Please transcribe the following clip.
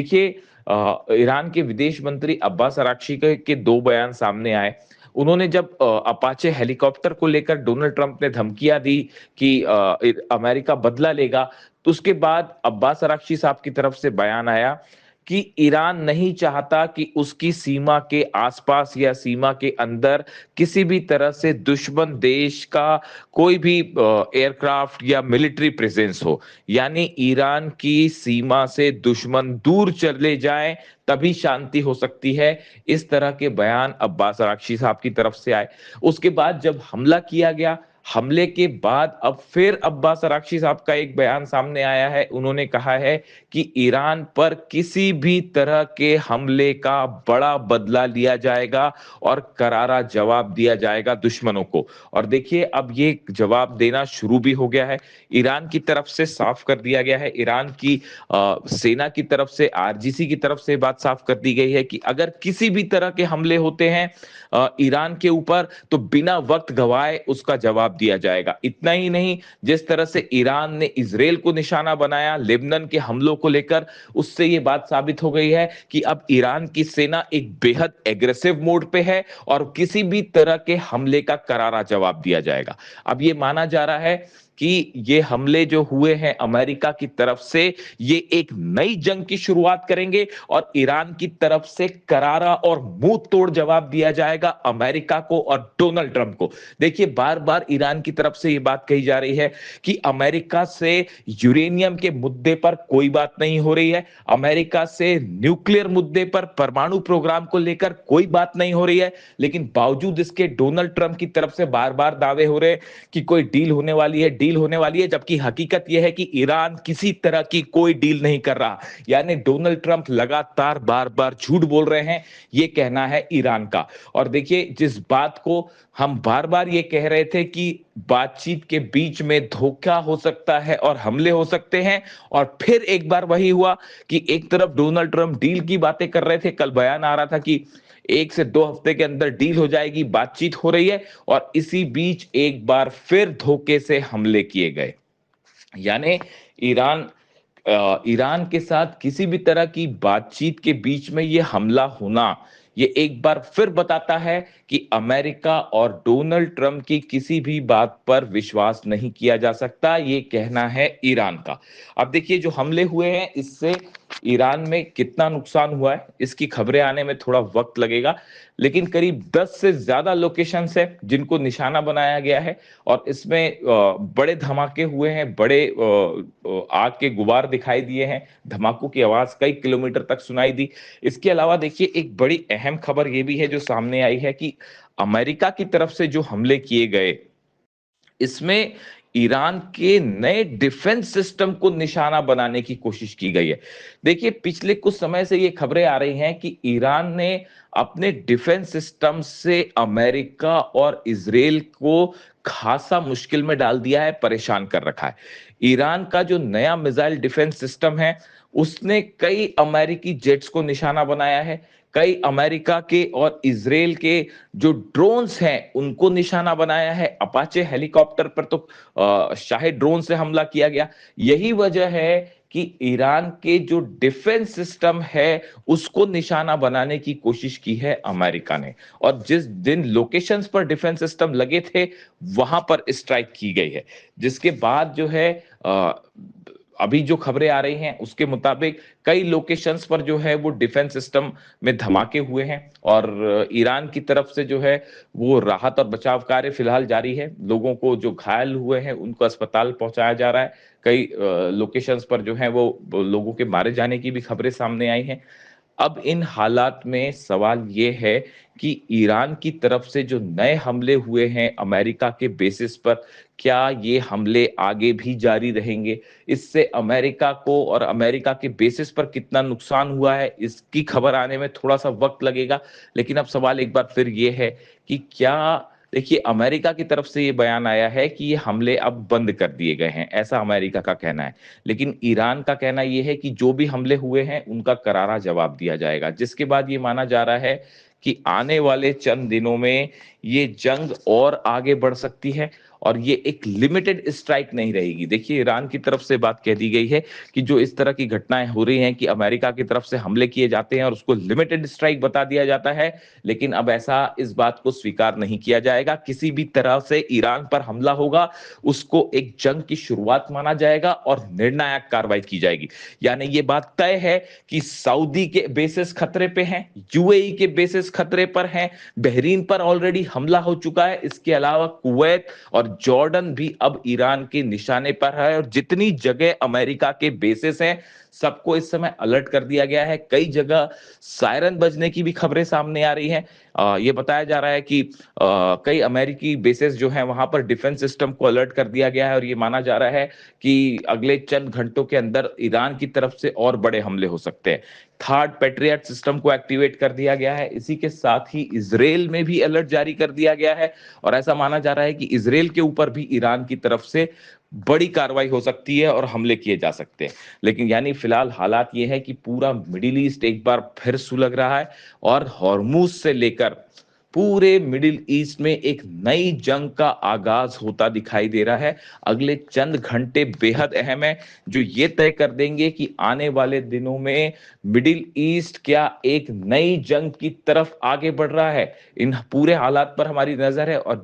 देखिए ईरान के विदेश मंत्री अब्बास अराक्ची के 2 बयान सामने आए। उन्होंने जब अपाचे हेलीकॉप्टर को लेकर डोनाल्ड ट्रंप ने धमकियाँ दी कि अमेरिका बदला लेगा, तो उसके बाद अब्बास अराक्ची साहब की तरफ से बयान आया कि ईरान नहीं चाहता कि उसकी सीमा के आसपास या सीमा के अंदर किसी भी तरह से दुश्मन देश का कोई भी एयरक्राफ्ट या मिलिट्री प्रेजेंस हो। यानी ईरान की सीमा से दुश्मन दूर चले जाएं, तभी शांति हो सकती है। इस तरह के बयान अब्बास अराक्ची साहब की तरफ से आए। उसके बाद जब हमला किया गया, हमले के बाद अब फिर अब्बास अराक्ची साहब का एक बयान सामने आया है। उन्होंने कहा है कि ईरान पर किसी भी तरह के हमले का बड़ा बदला लिया जाएगा और करारा जवाब दिया जाएगा दुश्मनों को। और देखिए अब ये जवाब देना शुरू भी हो गया है। ईरान की तरफ से साफ कर दिया गया है। ईरान की सेना की तरफ से, आरजीसी की तरफ से बात साफ कर दी गई है कि अगर किसी भी तरह के हमले होते हैं ईरान के ऊपर, तो बिना वक्त गवाए उसका जवाब दिया जाएगा। इतना ही नहीं, जिस तरह से ईरान ने इजराइल को निशाना बनाया लेबनान के हमलों को लेकर, उससे ये बात साबित हो गई है कि अब ईरान की सेना एक बेहद एग्रेसिव मोड पे है और किसी भी तरह के हमले का करारा जवाब दिया जाएगा। अब ये माना जा रहा है कि ये हमले जो हुए हैं अमेरिका की तरफ से, ये एक नई जंग की शुरुआत करेंगे और ईरान की तरफ से करारा और मुंह तोड़ जवाब दिया जाएगा अमेरिका को और डोनाल्ड ट्रंप को। देखिए बार बार ईरान की तरफ से ये बात कही जा रही है कि अमेरिका से यूरेनियम के मुद्दे पर कोई बात नहीं हो रही है, अमेरिका से न्यूक्लियर मुद्दे पर, परमाणु प्रोग्राम को लेकर कोई बात नहीं हो रही है। लेकिन बावजूद इसके डोनाल्ड ट्रंप की तरफ से बार बार दावे हो रहे हैं कि कोई डील होने वाली है, डील होने वाली है, जबकि हकीकत यह है कि ईरान किसी तरह की कोई डील नहीं कर रहा। यानी डोनाल्ड ट्रंप लगातार बार बार झूठ बोल रहे हैं, यह कहना है ईरान का। और देखिए जिस बात को हम बार बार ये कह रहे थे कि बातचीत के बीच में धोखा हो सकता है और हमले हो सकते हैं, और फिर एक बार वही हुआ कि एक तरफ डोनाल्ड ट्रंप डील की बातें कर रहे थे, कल बयान आ रहा था कि 1 से 2 हफ्ते के अंदर डील हो जाएगी, बातचीत हो रही है, और इसी बीच एक बार फिर धोखे से हमले किए गए। यानी ईरान ईरान के साथ किसी भी तरह की बातचीत के बीच में ये हमला होना, ये एक बार फिर बताता है कि अमेरिका और डोनाल्ड ट्रंप की किसी भी बात पर विश्वास नहीं किया जा सकता, ये कहना है ईरान का। अब देखिए जो हमले हुए हैं इससे ईरान में कितना नुकसान हुआ है, इसकी खबरें आने में थोड़ा वक्त लगेगा, लेकिन करीब 10 से ज्यादा लोकेशंस है जिनको निशाना बनाया गया है और इसमें बड़े धमाके हुए हैं, बड़े आग के गुबार दिखाई दिए हैं, धमाकों की आवाज कई किलोमीटर तक सुनाई दी। इसके अलावा देखिए एक बड़ी अहम खबर यह भी है जो सामने आई है कि अमेरिका की तरफ से जो हमले किए गए, इसमें ईरान के नए डिफेंस सिस्टम को निशाना बनाने की कोशिश की गई है। देखिए पिछले कुछ समय से ये खबरें आ रही हैं कि ईरान ने अपने डिफेंस सिस्टम से अमेरिका और इजराइल को खासा मुश्किल में डाल दिया है, परेशान कर रखा है। ईरान का जो नया मिसाइल डिफेंस सिस्टम है, उसने कई अमेरिकी जेट्स को निशाना बनाया है, कई अमेरिका के और इजराइल के जो ड्रोन्स हैं उनको निशाना बनाया है। अपाचे हेलीकॉप्टर पर तो शायद ड्रोन से हमला किया गया। यही वजह है कि ईरान के जो डिफेंस सिस्टम है उसको निशाना बनाने की कोशिश की है अमेरिका ने, और जिस जिन लोकेशंस पर डिफेंस सिस्टम लगे थे वहां पर स्ट्राइक की गई है, जिसके बाद जो है अ, अभी जो खबरें आ रही हैं उसके मुताबिक कई लोकेशंस पर जो है वो डिफेंस सिस्टम में धमाके हुए हैं, और ईरान की तरफ से जो है वो राहत और बचाव कार्य फिलहाल जारी है। लोगों को जो घायल हुए हैं उनको अस्पताल पहुंचाया जा रहा है। कई लोकेशंस पर जो है वो लोगों के मारे जाने की भी खबरें सामने आई हैं। अब इन हालात में सवाल ये है कि ईरान की तरफ से जो नए हमले हुए हैं अमेरिका के बेसिस पर, क्या ये हमले आगे भी जारी रहेंगे? इससे अमेरिका को और अमेरिका के बेसिस पर कितना नुकसान हुआ है, इसकी खबर आने में थोड़ा सा वक्त लगेगा। लेकिन अब सवाल एक बार फिर ये है कि क्या, देखिए अमेरिका की तरफ से ये बयान आया है कि ये हमले अब बंद कर दिए गए हैं, ऐसा अमेरिका का कहना है। लेकिन ईरान का कहना ये है कि जो भी हमले हुए हैं उनका करारा जवाब दिया जाएगा, जिसके बाद ये माना जा रहा है कि आने वाले चंद दिनों में ये जंग और आगे बढ़ सकती है और ये एक लिमिटेड स्ट्राइक नहीं रहेगी। देखिए, ईरान की तरफ से बात कह दी गई है कि जो इस तरह की घटनाएं हो रही हैं कि अमेरिका की तरफ से हमले किए जाते हैं और उसको लिमिटेड स्ट्राइक बता दिया जाता है, लेकिन अब ऐसा इस बात को स्वीकार नहीं किया जाएगा। किसी भी तरह से ईरान पर हमला होगा, उसको एक जंग की शुरुआत माना जाएगा और निर्णायक कार्रवाई की जाएगी। यानी ये बात तय है कि सऊदी के बेसिस खतरे पे हैं, यूएई के बेसिस खतरे पर हैं, बहरीन पर ऑलरेडी हमला हो चुका है, इसके अलावा कुवैत और जॉर्डन भी अब ईरान के निशाने पर है और जितनी जगह अमेरिका के बेसिस हैं, सबको इस समय अलर्ट कर दिया गया है। कई जगह सायरन बजने की भी खबरें सामने आ रही हैं। ये बताया जा रहा है कि कई अमेरिकी बेसिस जो हैं वहां पर डिफेंस सिस्टम को अलर्ट कर दिया गया है और ये माना जा रहा है कि अगले चंद घंटों के अंदर ईरान की तरफ से और बड़े हमले हो सकते हैं। थर्ड पैट्रियट सिस्टम को एक्टिवेट कर दिया गया है। इसी के साथ ही इजराइल में भी अलर्ट जारी कर दिया गया है और ऐसा माना जा रहा है कि इजराइल के ऊपर भी ईरान की तरफ से बड़ी कार्रवाई हो सकती है और हमले किए जा सकते हैं। लेकिन यानी फिलहाल हालात ये है कि पूरा मिडिल ईस्ट एक बार फिर सुलग रहा है और हॉर्मूज से लेकर पूरे मिडिल ईस्ट में एक नई जंग का आगाज होता दिखाई दे रहा है। अगले चंद घंटे बेहद अहम है, जो ये तय कर देंगे कि आने वाले दिनों में मिडिल ईस्ट क्या एक नई जंग की तरफ आगे बढ़ रहा है। इन पूरे हालात पर हमारी नजर है और